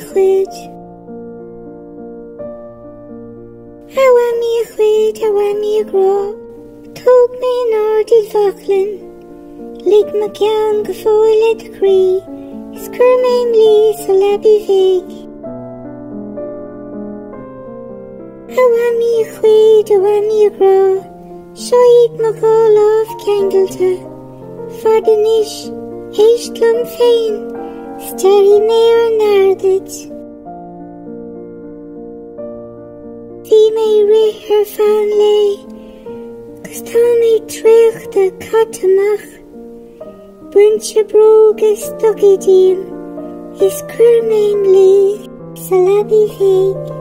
Chuid. Mhamaí A Chuid, Mhamaí A Grá, tóg mé an ardid bhachlainn, lig ma ceann go fóile de chrí, is cur méim lí sa lebi bhéig. Mhamaí A Chuid, Mhamaí A Grá, seoigh mo gá lámh ceangailte, fadan is, éistlum féin, steri mé ar nardid. Bhí mé rith ar fan lé, gus tá mé tríochta catamach, buinte brógus dogidíam, is cur méim lí sa lebi bhéig.